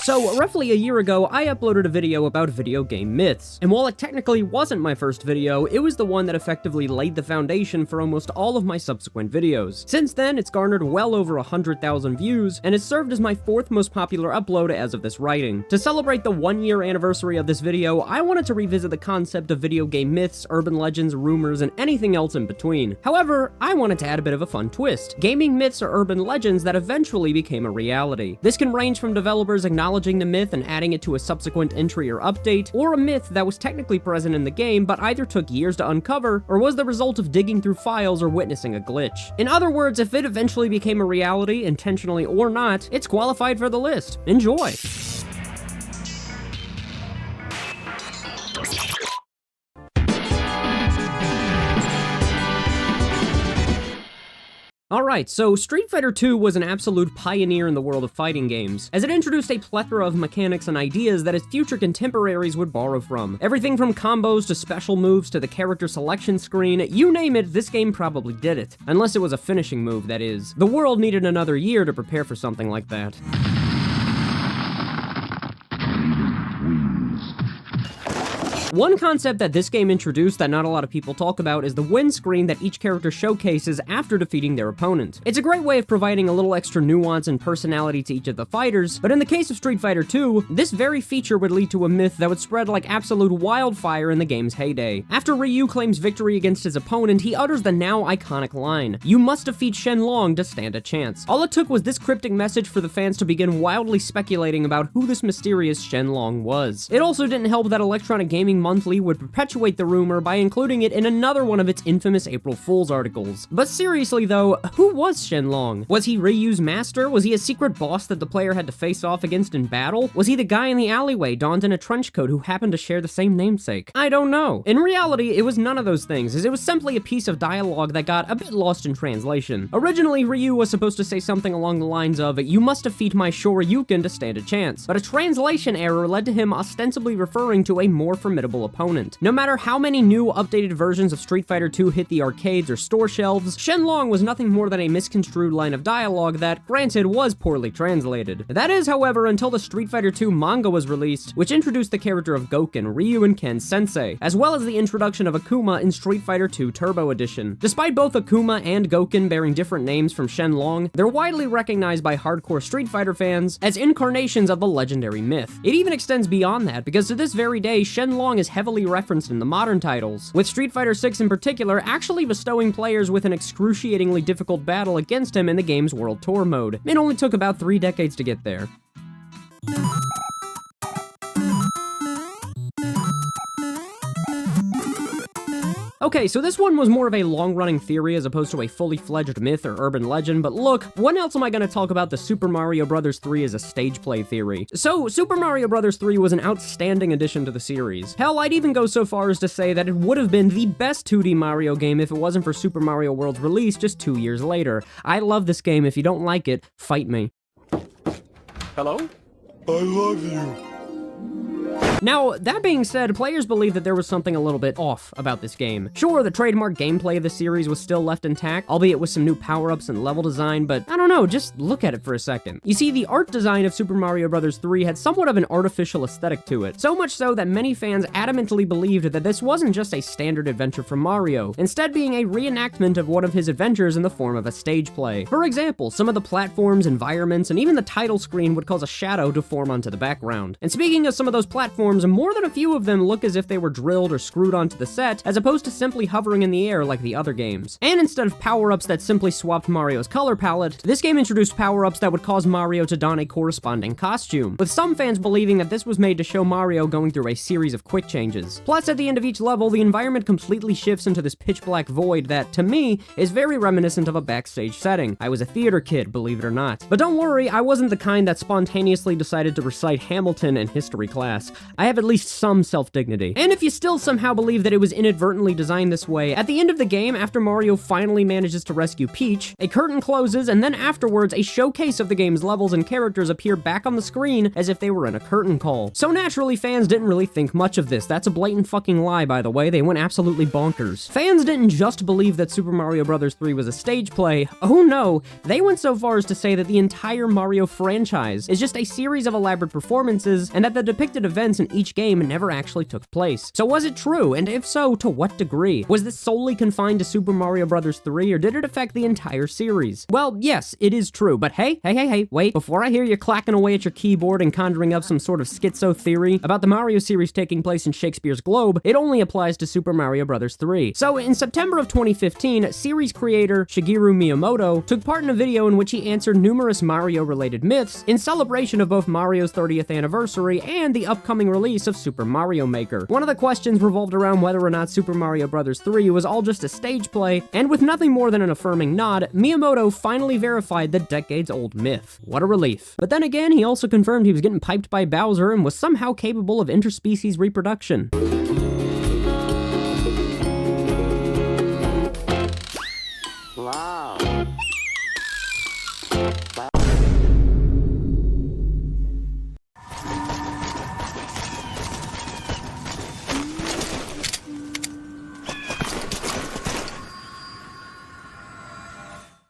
So, roughly a year ago, I uploaded a video about video game myths, and while it technically wasn't my first video, it was the one that effectively laid the foundation for almost all of my subsequent videos. Since then, it's garnered well over 100,000 views, and has served as my fourth most popular upload as of this writing. To celebrate the 1-year anniversary of this video, I wanted to revisit the concept of video game myths, urban legends, rumors, and anything else in between. However, I wanted to add a bit of a fun twist. Gaming myths or urban legends that eventually became a reality. This can range from developers acknowledging the myth and adding it to a subsequent entry or update, or a myth that was technically present in the game but either took years to uncover, or was the result of digging through files or witnessing a glitch. In other words, if it eventually became a reality, intentionally or not, it's qualified for the list. Enjoy! Alright, so Street Fighter II was an absolute pioneer in the world of fighting games, as it introduced a plethora of mechanics and ideas that its future contemporaries would borrow from. Everything from combos to special moves to the character selection screen, you name it, this game probably did it. Unless it was a finishing move, that is. The world needed another year to prepare for something like that. One concept that this game introduced that not a lot of people talk about is the win screen that each character showcases after defeating their opponent. It's a great way of providing a little extra nuance and personality to each of the fighters, but in the case of Street Fighter II, this very feature would lead to a myth that would spread like absolute wildfire in the game's heyday. After Ryu claims victory against his opponent, he utters the now iconic line, "You must defeat Shen Long to stand a chance." All it took was this cryptic message for the fans to begin wildly speculating about who this mysterious Shen Long was. It also didn't help that Electronic Gaming Monthly would perpetuate the rumor by including it in another one of its infamous April Fool's articles. But seriously though, who was Shen Long? Was he Ryu's master? Was he a secret boss that the player had to face off against in battle? Was he the guy in the alleyway donned in a trench coat who happened to share the same namesake? I don't know. In reality, it was none of those things, as it was simply a piece of dialogue that got a bit lost in translation. Originally, Ryu was supposed to say something along the lines of, "You must defeat my Shoryuken to stand a chance," but a translation error led to him ostensibly referring to a more formidable opponent. No matter how many new, updated versions of Street Fighter II hit the arcades or store shelves, Shen Long was nothing more than a misconstrued line of dialogue that, granted, was poorly translated. That is, however, until the Street Fighter II manga was released, which introduced the character of Gouken, Ryu and Ken's sensei, as well as the introduction of Akuma in Street Fighter II Turbo Edition. Despite both Akuma and Gouken bearing different names from Shen Long, they're widely recognized by hardcore Street Fighter fans as incarnations of the legendary myth. It even extends beyond that, because to this very day, Shen Long is heavily referenced in the modern titles, with Street Fighter VI in particular actually bestowing players with an excruciatingly difficult battle against him in the game's World Tour mode. It only took about 3 decades to get there. Okay, so this one was more of a long-running theory as opposed to a fully fledged myth or urban legend, but look, when else am I gonna talk about the Super Mario Bros. 3 as a stage play theory? So, Super Mario Bros. 3 was an outstanding addition to the series. Hell, I'd even go so far as to say that it would have been the best 2D Mario game if it wasn't for Super Mario World's release just 2 years later. I love this game. If you don't like it, fight me. Hello? I love you. Now, that being said, players believe that there was something a little bit off about this game. Sure, the trademark gameplay of the series was still left intact, albeit with some new power-ups and level design, but I don't know, just look at it for a second. You see, the art design of Super Mario Bros. 3 had somewhat of an artificial aesthetic to it, so much so that many fans adamantly believed that this wasn't just a standard adventure from Mario, instead being a reenactment of one of his adventures in the form of a stage play. For example, some of the platforms, environments, and even the title screen would cause a shadow to form onto the background. And speaking of some of those platforms, more than a few of them look as if they were drilled or screwed onto the set, as opposed to simply hovering in the air like the other games. And instead of power-ups that simply swapped Mario's color palette, this game introduced power-ups that would cause Mario to don a corresponding costume, with some fans believing that this was made to show Mario going through a series of quick changes. Plus, at the end of each level, the environment completely shifts into this pitch-black void that, to me, is very reminiscent of a backstage setting. I was a theater kid, believe it or not. But don't worry, I wasn't the kind that spontaneously decided to recite Hamilton in history class. I have at least some self-dignity. And if you still somehow believe that it was inadvertently designed this way, at the end of the game, after Mario finally manages to rescue Peach, a curtain closes, and then afterwards, a showcase of the game's levels and characters appear back on the screen as if they were in a curtain call. So naturally, fans didn't really think much of this. That's a blatant fucking lie, by the way. They went absolutely bonkers. Fans didn't just believe that Super Mario Bros. 3 was a stage play. Oh no, they went so far as to say that the entire Mario franchise is just a series of elaborate performances, and that the depicted events in each game never actually took place. So was it true? And if so, to what degree? Was this solely confined to Super Mario Bros. 3, or did it affect the entire series? Well, yes, it is true, but hey, wait, before I hear you clacking away at your keyboard and conjuring up some sort of schizo theory about the Mario series taking place in Shakespeare's globe, it only applies to Super Mario Bros. 3. So in September of 2015, series creator Shigeru Miyamoto took part in a video in which he answered numerous Mario-related myths in celebration of both Mario's 30th anniversary and the upcoming release of Super Mario Maker. One of the questions revolved around whether or not Super Mario Bros. 3 was all just a stage play, and with nothing more than an affirming nod, Miyamoto finally verified the decades-old myth. What a relief. But then again, he also confirmed he was getting piped by Bowser and was somehow capable of interspecies reproduction. Wow.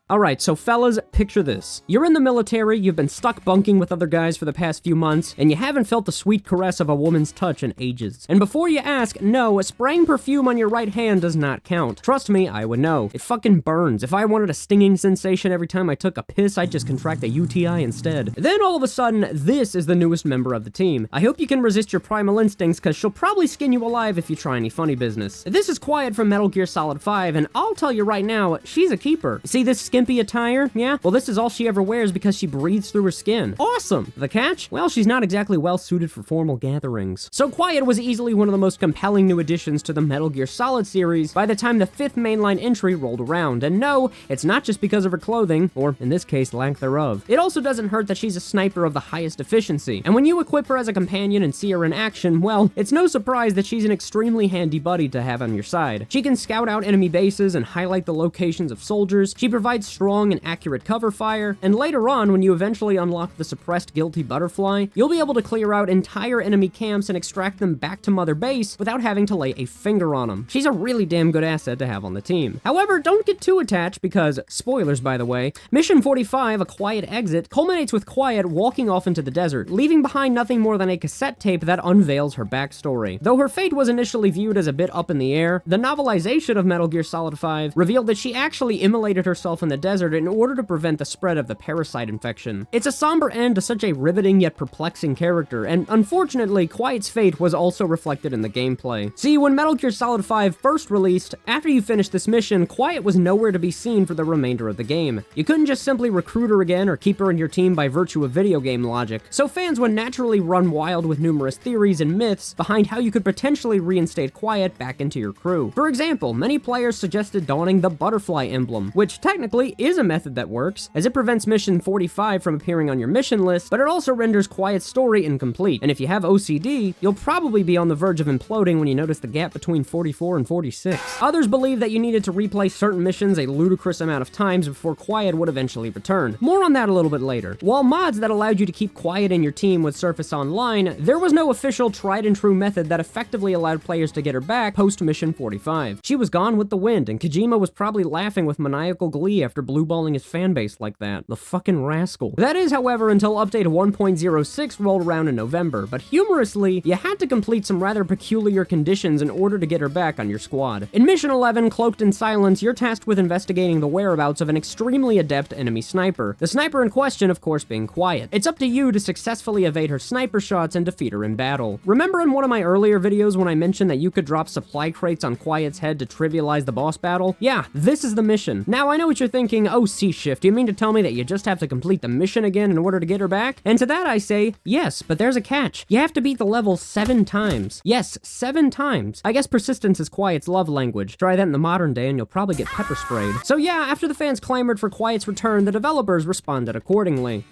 Alright, so fellas, picture this. You're in the military, you've been stuck bunking with other guys for the past few months, and you haven't felt the sweet caress of a woman's touch in ages. And before you ask, no, spraying perfume on your right hand does not count. Trust me, I would know. It fucking burns. If I wanted a stinging sensation every time I took a piss, I'd just contract a UTI instead. Then all of a sudden, this is the newest member of the team. I hope you can resist your primal instincts, cause she'll probably skin you alive if you try any funny business. This is Quiet from Metal Gear Solid 5, and I'll tell you right now, she's a keeper. See this skimpy attire? Yeah? Well, this is all she ever wears because she breathes through her skin. Awesome! The catch? Well, she's not exactly well suited for formal gatherings. So Quiet was easily one of the most compelling new additions to the Metal Gear Solid series by the time the 5th mainline entry rolled around. And no, it's not just because of her clothing, or in this case, lack thereof. It also doesn't hurt that she's a sniper of the highest efficiency. And when you equip her as a companion and see her in action, well, it's no surprise that she's an extremely handy buddy to have on your side. She can scout out enemy bases and highlight the locations of soldiers. She provides strong and accurate cover fire, and later on, when you eventually unlock the suppressed Guilty Butterfly, you'll be able to clear out entire enemy camps and extract them back to Mother Base without having to lay a finger on them. She's a really damn good asset to have on the team. However, don't get too attached because, spoilers by the way, Mission 45, A Quiet Exit, culminates with Quiet walking off into the desert, leaving behind nothing more than a cassette tape that unveils her backstory. Though her fate was initially viewed as a bit up in the air, the novelization of Metal Gear Solid 5 revealed that she actually immolated herself in the desert in order to prevent the spread of the parasite infection. It's a somber end to such a riveting yet perplexing character, and unfortunately, Quiet's fate was also reflected in the gameplay. See, when Metal Gear Solid 5 first released, after you finished this mission, Quiet was nowhere to be seen for the remainder of the game. You couldn't just simply recruit her again or keep her in your team by virtue of video game logic, so fans would naturally run wild with numerous theories and myths behind how you could potentially reinstate Quiet back into your crew. For example, many players suggested donning the butterfly emblem, which technically is a method that works, as it prevents Mission 45 from appearing on your mission list, but it also renders Quiet's story incomplete, and if you have OCD, you'll probably be on the verge of imploding when you notice the gap between 44 and 46. Others believe that you needed to replay certain missions a ludicrous amount of times before Quiet would eventually return. More on that a little bit later. While mods that allowed you to keep Quiet in your team would surface online, there was no official tried-and-true method that effectively allowed players to get her back post-Mission 45. She was gone with the wind, and Kojima was probably laughing with maniacal glee after blueballing his fanbase like that. The fucking rascal. That is, however, until update 1.06 rolled around in November, but humorously, you had to complete some rather peculiar conditions in order to get her back on your squad. In Mission 11, Cloaked in Silence, you're tasked with investigating the whereabouts of an extremely adept enemy sniper. The sniper in question, of course, being Quiet. It's up to you to successfully evade her sniper shots and defeat her in battle. Remember in one of my earlier videos when I mentioned that you could drop supply crates on Quiet's head to trivialize the boss battle? Yeah, this is the mission. Now, I know what you're thinking, oh, C-Shift, you mean to tell me that you just have to complete the mission again in order to get her back? And to that I say, yes, but there's a catch. You have to beat the level 7 times. Yes, 7 times. I guess persistence is Quiet's love language. Try that in the modern day and you'll probably get pepper sprayed. So yeah, after the fans clamored for Quiet's return, the developers responded accordingly.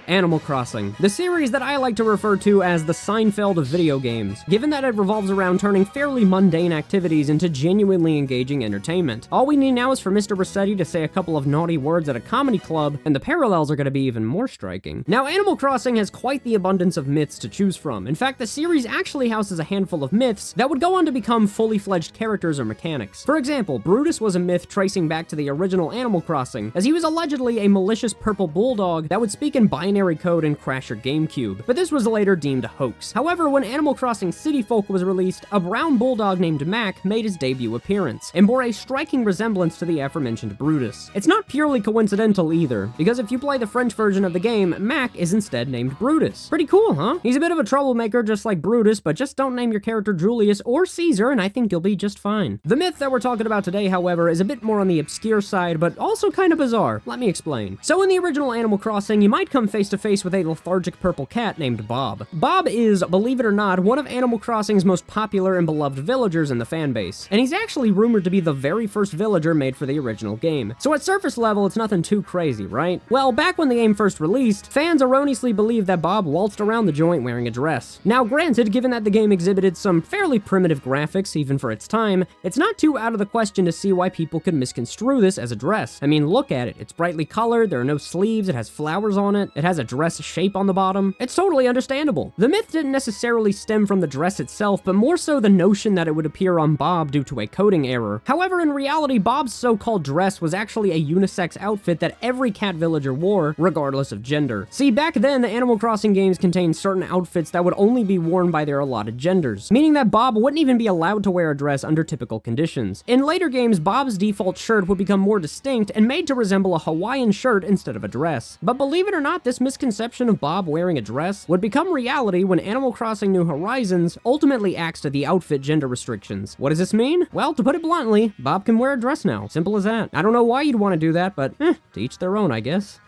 Animal Crossing, the series that I like to refer to as the Seinfeld of video games, given that it revolves around turning fairly mundane activities into genuinely engaging entertainment. All we need now is for Mr. Rossetti to say a couple of naughty words at a comedy club, and the parallels are going to be even more striking. Now, Animal Crossing has quite the abundance of myths to choose from. In fact, the series actually houses a handful of myths that would go on to become fully fledged characters or mechanics. For example, Brutus was a myth tracing back to the original Animal Crossing, as he was allegedly a malicious purple bulldog that would speak in binary code and crash your GameCube, but this was later deemed a hoax. However, when Animal Crossing City Folk was released, a brown bulldog named Mac made his debut appearance, and bore a striking resemblance to the aforementioned Brutus. It's not purely coincidental either, because if you play the French version of the game, Mac is instead named Brutus. Pretty cool, huh? He's a bit of a troublemaker just like Brutus, but just don't name your character Julius or Caesar, and I think you'll be just fine. The myth that we're talking about today, however, is a bit more on the obscure side, but also kind of bizarre. Let me explain. So in the original Animal Crossing, you might come face to face with a lethargic purple cat named Bob. Bob is, believe it or not, one of Animal Crossing's most popular and beloved villagers in the fanbase, and he's actually rumored to be the very first villager made for the original game. So at surface level, it's nothing too crazy, right? Well, back when the game first released, fans erroneously believed that Bob waltzed around the joint wearing a dress. Now granted, given that the game exhibited some fairly primitive graphics even for its time, it's not too out of the question to see why people could misconstrue this as a dress. I mean, look at it. It's brightly colored, there are no sleeves, it has flowers on it, it has a dress shape on the bottom. It's totally understandable. The myth didn't necessarily stem from the dress itself, but more so the notion that it would appear on Bob due to a coding error. However, in reality, Bob's so-called dress was actually a unisex outfit that every cat villager wore, regardless of gender. See, back then, the Animal Crossing games contained certain outfits that would only be worn by their allotted genders, meaning that Bob wouldn't even be allowed to wear a dress under typical conditions. In later games, Bob's default shirt would become more distinct and made to resemble a Hawaiian shirt instead of a dress. But believe it or not, this misconception of Bob wearing a dress would become reality when Animal Crossing New Horizons ultimately axed the outfit gender restrictions. What does this mean? Well, to put it bluntly, Bob can wear a dress now. Simple as that. I don't know why you'd want to do that, but to each their own, I guess.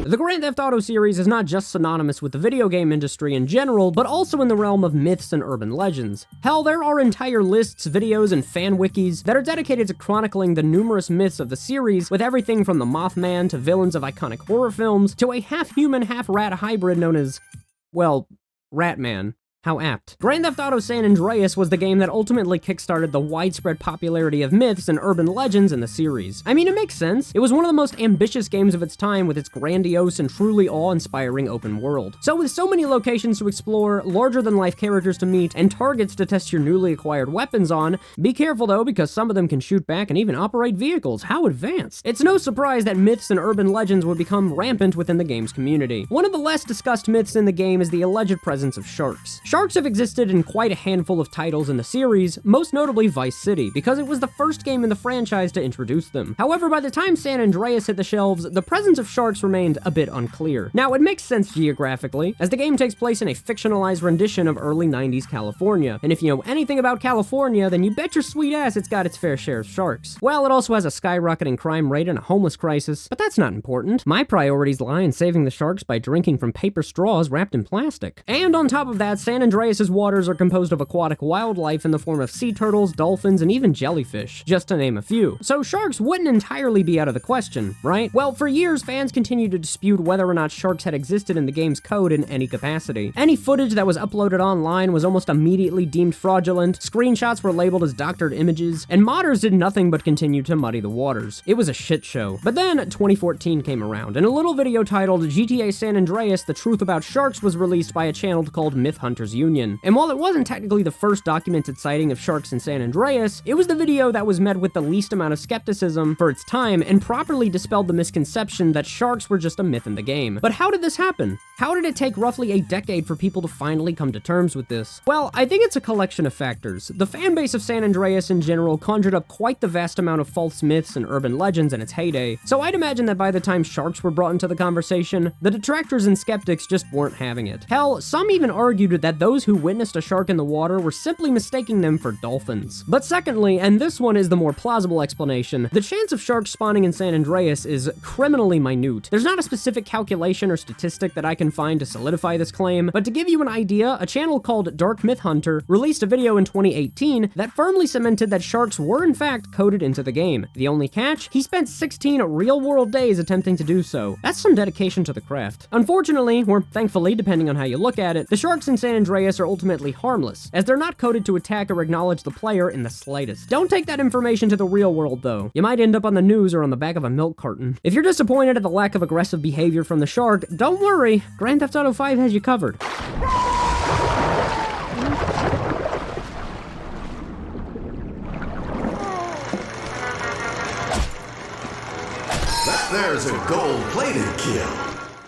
The Grand Theft Auto series is not just synonymous with the video game industry in general, but also in the realm of myths and urban legends. Hell, there are entire lists, videos, and fan wikis that are dedicated to chronicling the numerous myths of the series, with everything from the Mothman to villains of iconic horror films to a half-human, half-rat hybrid known as, well, Ratman. How apt. Grand Theft Auto San Andreas was the game that ultimately kickstarted the widespread popularity of myths and urban legends in the series. I mean, it makes sense. It was one of the most ambitious games of its time with its grandiose and truly awe-inspiring open world. So with so many locations to explore, larger-than-life characters to meet, and targets to test your newly acquired weapons on, be careful though, because some of them can shoot back and even operate vehicles. How advanced. It's no surprise that myths and urban legends would become rampant within the game's community. One of the less discussed myths in the game is the alleged presence of sharks. Sharks have existed in quite a handful of titles in the series, most notably Vice City, because it was the first game in the franchise to introduce them. However, by the time San Andreas hit the shelves, the presence of sharks remained a bit unclear. Now, it makes sense geographically, as the game takes place in a fictionalized rendition of early 90s California, and if you know anything about California, then you bet your sweet ass it's got its fair share of sharks. Well, it also has a skyrocketing crime rate and a homeless crisis, but that's not important. My priorities lie in saving the sharks by drinking from paper straws wrapped in plastic. And on top of that, San Andreas' waters are composed of aquatic wildlife in the form of sea turtles, dolphins, and even jellyfish, just to name a few. So sharks wouldn't entirely be out of the question, right? Well, for years, fans continued to dispute whether or not sharks had existed in the game's code in any capacity. Any footage that was uploaded online was almost immediately deemed fraudulent, screenshots were labeled as doctored images, and modders did nothing but continue to muddy the waters. It was a shit show. But then 2014 came around, and a little video titled GTA San Andreas: The Truth About Sharks was released by a channel called Myth Hunters Union. And while it wasn't technically the first documented sighting of sharks in San Andreas, it was the video that was met with the least amount of skepticism for its time and properly dispelled the misconception that sharks were just a myth in the game. But how did this happen? How did it take roughly a decade for people to finally come to terms with this? Well, I think it's a collection of factors. The fanbase of San Andreas in general conjured up quite the vast amount of false myths and urban legends in its heyday, so I'd imagine that by the time sharks were brought into the conversation, the detractors and skeptics just weren't having it. Hell, some even argued that those who witnessed a shark in the water were simply mistaking them for dolphins. But secondly, and this one is the more plausible explanation, the chance of sharks spawning in San Andreas is criminally minute. There's not a specific calculation or statistic that I can can find to solidify this claim, but to give you an idea, a channel called Dark Myth Hunter released a video in 2018 that firmly cemented that sharks were in fact coded into the game. The only catch? He spent 16 real-world days attempting to do so. That's some dedication to the craft. Unfortunately, or thankfully, depending on how you look at it, the sharks in San Andreas are ultimately harmless, as they're not coded to attack or acknowledge the player in the slightest. Don't take that information to the real world, though. You might end up on the news or on the back of a milk carton. If you're disappointed at the lack of aggressive behavior from the shark, don't worry, Grand Theft Auto 5 has you covered. There's a gold-plated kill.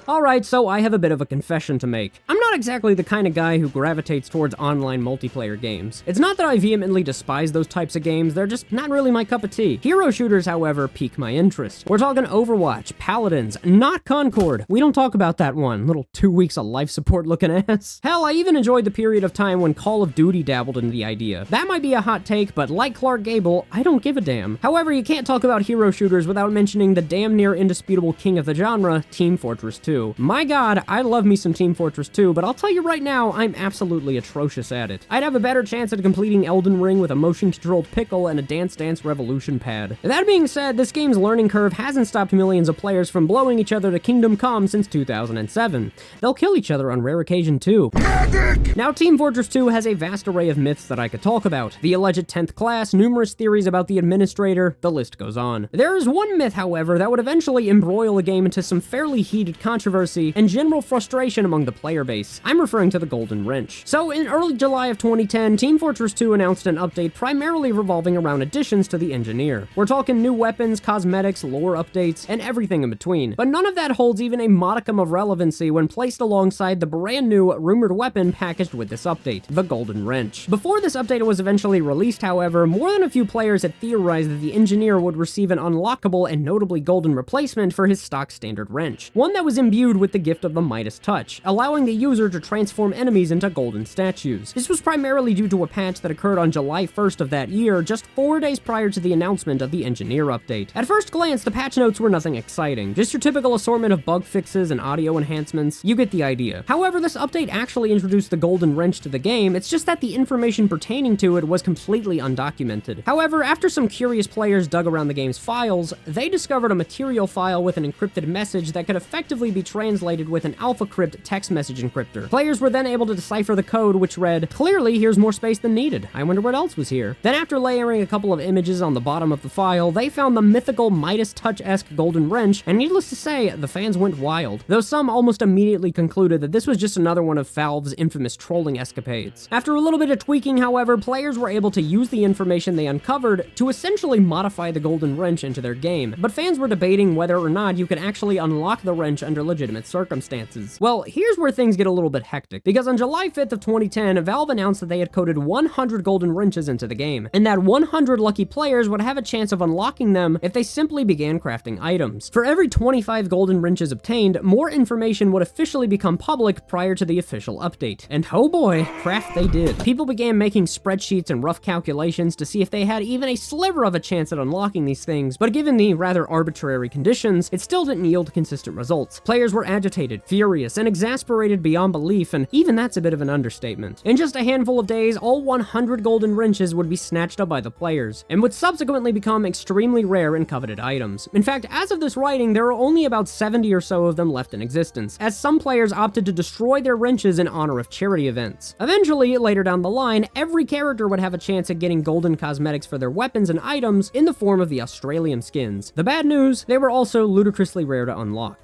Alright, so I have a bit of a confession to make. I'm not exactly the kind of guy who gravitates towards online multiplayer games. It's not that I vehemently despise those types of games, they're just not really my cup of tea. Hero shooters, however, pique my interest. We're talking Overwatch, Paladins, not Concord. We don't talk about that one, little 2 weeks of life support looking ass. Hell, I even enjoyed the period of time when Call of Duty dabbled in the idea. That might be a hot take, but like Clark Gable, I don't give a damn. However, you can't talk about hero shooters without mentioning the damn near indisputable king of the genre, Team Fortress 2. My god, I love me some Team Fortress 2, but I'll tell you right now, I'm absolutely atrocious at it. I'd have a better chance at completing Elden Ring with a motion-controlled pickle and a Dance Dance Revolution pad. That being said, this game's learning curve hasn't stopped millions of players from blowing each other to Kingdom Come since 2007. They'll kill each other on rare occasion too. Magic! Now, Team Fortress 2 has a vast array of myths that I could talk about. The alleged 10th class, numerous theories about the administrator, the list goes on. There is one myth, however, that would eventually embroil the game into some fairly heated controversy and general frustration among the player base. I'm referring to the Golden Wrench. So, in early July of 2010, Team Fortress 2 announced an update primarily revolving around additions to the engineer. We're talking new weapons, cosmetics, lore updates, and everything in between. But none of that holds even a modicum of relevancy when placed alongside the brand new, rumored weapon packaged with this update, the Golden Wrench. Before this update was eventually released, however, more than a few players had theorized that the engineer would receive an unlockable and notably golden replacement for his stock standard wrench. One that was imbued with the gift of the Midas Touch, allowing the user to transform enemies into golden statues. This was primarily due to a patch that occurred on July 1st of that year, just 4 days prior to the announcement of the engineer update. At first glance, the patch notes were nothing exciting, just your typical assortment of bug fixes and audio enhancements. You get the idea. However, this update actually introduced the Golden Wrench to the game, it's just that the information pertaining to it was completely undocumented. However, after some curious players dug around the game's files, they discovered a material file with an encrypted message that could effectively be translated with an AlphaCrypt text message encryptor. Players were then able to decipher the code, which read, "Clearly, here's more space than needed. I wonder what else was here." Then after layering a couple of images on the bottom of the file, they found the mythical Midas Touch-esque Golden Wrench, and needless to say, the fans went wild. Though some almost immediately concluded that this was just another one of Valve's infamous trolling escapades. After a little bit of tweaking, however, players were able to use the information they uncovered to essentially modify the Golden Wrench into their game, but fans were debating whether or not you could actually unlock the wrench under legitimate circumstances. Well, here's where things get a little bit hectic, because on July 5th of 2010, Valve announced that they had coded 100 golden wrenches into the game, and that 100 lucky players would have a chance of unlocking them if they simply began crafting items. For every 25 golden wrenches obtained, more information would officially become public prior to the official update. And oh boy, craft they did. People began making spreadsheets and rough calculations to see if they had even a sliver of a chance at unlocking these things, but given the rather arbitrary conditions, it still didn't yield consistent results. Players were agitated, furious, and exasperated beyond belief, and even that's a bit of an understatement. In just a handful of days, all 100 golden wrenches would be snatched up by the players, and would subsequently become extremely rare and coveted items. In fact, as of this writing, there are only about 70 or so of them left in existence, as some players opted to destroy their wrenches in honor of charity events. Eventually, later down the line, every character would have a chance at getting golden cosmetics for their weapons and items in the form of the Australian skins. The bad news, they were also ludicrously rare to unlock.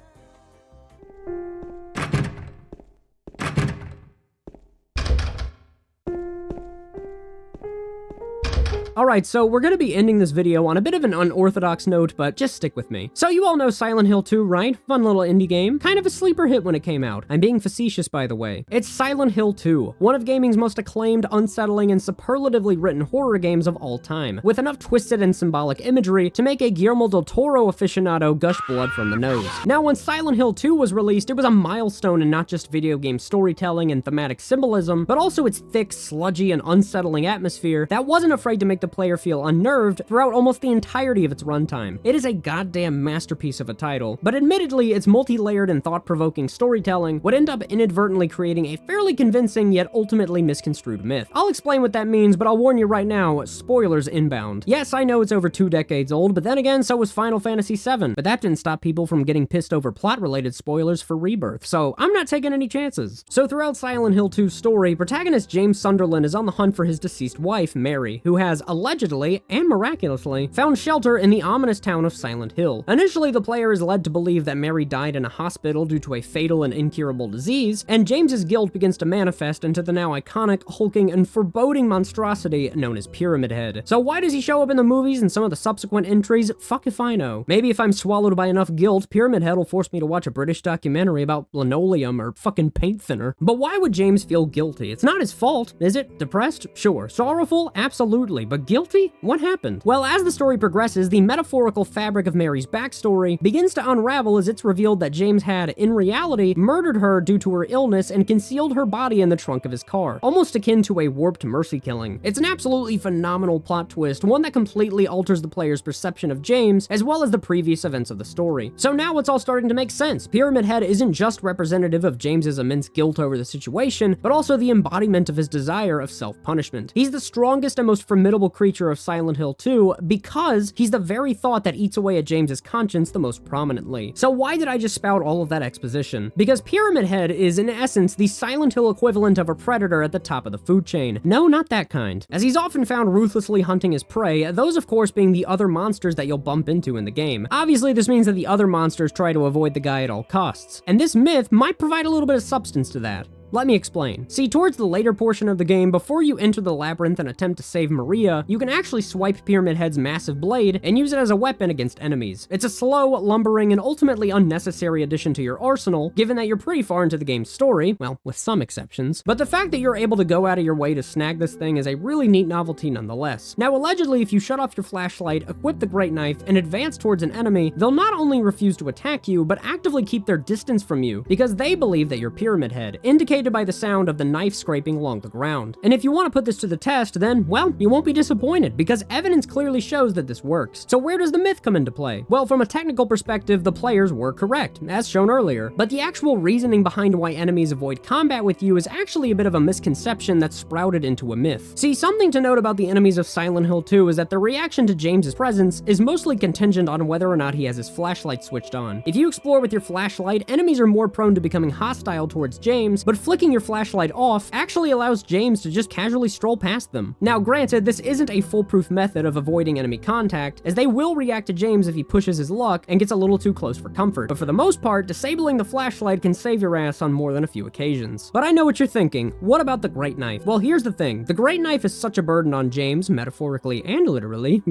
Alright, so we're gonna be ending this video on a bit of an unorthodox note, but just stick with me. So you all know Silent Hill 2, right? Fun little indie game. Kind of a sleeper hit when it came out. I'm being facetious, by the way. It's Silent Hill 2, one of gaming's most acclaimed, unsettling, and superlatively written horror games of all time, with enough twisted and symbolic imagery to make a Guillermo del Toro aficionado gush blood from the nose. Now, when Silent Hill 2 was released, it was a milestone in not just video game storytelling and thematic symbolism, but also its thick, sludgy, and unsettling atmosphere that wasn't afraid to make the the player feel unnerved throughout almost the entirety of its runtime. It is a goddamn masterpiece of a title, but admittedly, its multi-layered and thought-provoking storytelling would end up inadvertently creating a fairly convincing yet ultimately misconstrued myth. I'll explain what that means, but I'll warn you right now, spoilers inbound. Yes, I know it's over 2 decades old, but then again, so was Final Fantasy VII, but that didn't stop people from getting pissed over plot-related spoilers for Rebirth, so I'm not taking any chances. So throughout Silent Hill 2's story, protagonist James Sunderland is on the hunt for his deceased wife, Mary, who has allegedly, and miraculously, found shelter in the ominous town of Silent Hill. Initially, the player is led to believe that Mary died in a hospital due to a fatal and incurable disease, and James's guilt begins to manifest into the now iconic, hulking, and foreboding monstrosity known as Pyramid Head. So why does he show up in the movies and some of the subsequent entries? Fuck if I know. Maybe if I'm swallowed by enough guilt, Pyramid Head will force me to watch a British documentary about linoleum or fucking paint thinner. But why would James feel guilty? It's not his fault, is it? Depressed? Sure. Sorrowful? Absolutely. But guilty? What happened? Well, as the story progresses, the metaphorical fabric of Mary's backstory begins to unravel as it's revealed that James had, in reality, murdered her due to her illness and concealed her body in the trunk of his car, almost akin to a warped mercy killing. It's an absolutely phenomenal plot twist, one that completely alters the player's perception of James, as well as the previous events of the story. So now it's all starting to make sense. Pyramid Head isn't just representative of James's immense guilt over the situation, but also the embodiment of his desire of self-punishment. He's the strongest and most formidable creature of Silent Hill 2 because he's the very thought that eats away at James's conscience the most prominently. So why did I just spout all of that exposition? Because Pyramid Head is, in essence, the Silent Hill equivalent of a predator at the top of the food chain. No, not that kind. As he's often found ruthlessly hunting his prey, those of course being the other monsters that you'll bump into in the game. Obviously, this means that the other monsters try to avoid the guy at all costs. And this myth might provide a little bit of substance to that. Let me explain. See, towards the later portion of the game, before you enter the labyrinth and attempt to save Maria, you can actually swipe Pyramid Head's massive blade and use it as a weapon against enemies. It's a slow, lumbering, and ultimately unnecessary addition to your arsenal, given that you're pretty far into the game's story, well, with some exceptions, but the fact that you're able to go out of your way to snag this thing is a really neat novelty nonetheless. Now, allegedly, if you shut off your flashlight, equip the Great Knife, and advance towards an enemy, they'll not only refuse to attack you, but actively keep their distance from you, because they believe that you're Pyramid Head, indicated by the sound of the knife scraping along the ground. And if you want to put this to the test, then, well, you won't be disappointed, because evidence clearly shows that this works. So where does the myth come into play? Well, from a technical perspective, the players were correct, as shown earlier, but the actual reasoning behind why enemies avoid combat with you is actually a bit of a misconception that sprouted into a myth. See, something to note about the enemies of Silent Hill 2 is that their reaction to James's presence is mostly contingent on whether or not he has his flashlight switched on. If you explore with your flashlight, enemies are more prone to becoming hostile towards James, but flicking your flashlight off actually allows James to just casually stroll past them. Now, granted, this isn't a foolproof method of avoiding enemy contact, as they will react to James if he pushes his luck and gets a little too close for comfort, but for the most part, disabling the flashlight can save your ass on more than a few occasions. But I know what you're thinking, what about the Great Knife? Well, here's the thing, the Great Knife is such a burden on James, metaphorically and literally,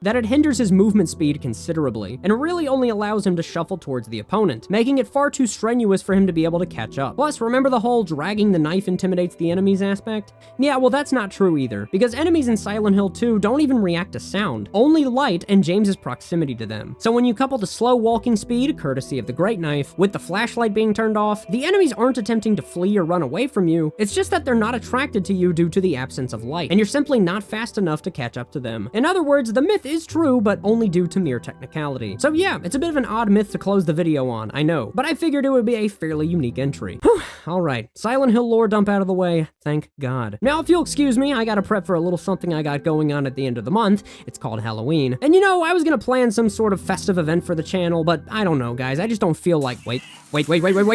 that it hinders his movement speed considerably, and really only allows him to shuffle towards the opponent, making it far too strenuous for him to be able to catch up. Plus, remember the whole dragging the knife intimidates the enemies aspect? Yeah, well, that's not true either, because enemies in Silent Hill 2 don't even react to sound, only light and James's proximity to them. So when you couple the slow walking speed, courtesy of the Great Knife, with the flashlight being turned off, the enemies aren't attempting to flee or run away from you, it's just that they're not attracted to you due to the absence of light, and you're simply not fast enough to catch up to them. In other words, the myth is true, but only due to mere technicality. So yeah, it's a bit of an odd myth to close the video on, I know, but I figured it would be a fairly unique entry. Alright, Silent Hill lore dump out of the way, thank God. Now, if you'll excuse me, I gotta prep for a little something I got going on at the end of the month. It's called Halloween. And you know, I was gonna plan some sort of festive event for the channel, but I don't know, guys, I just don't feel like, wait,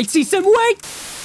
see some, wait!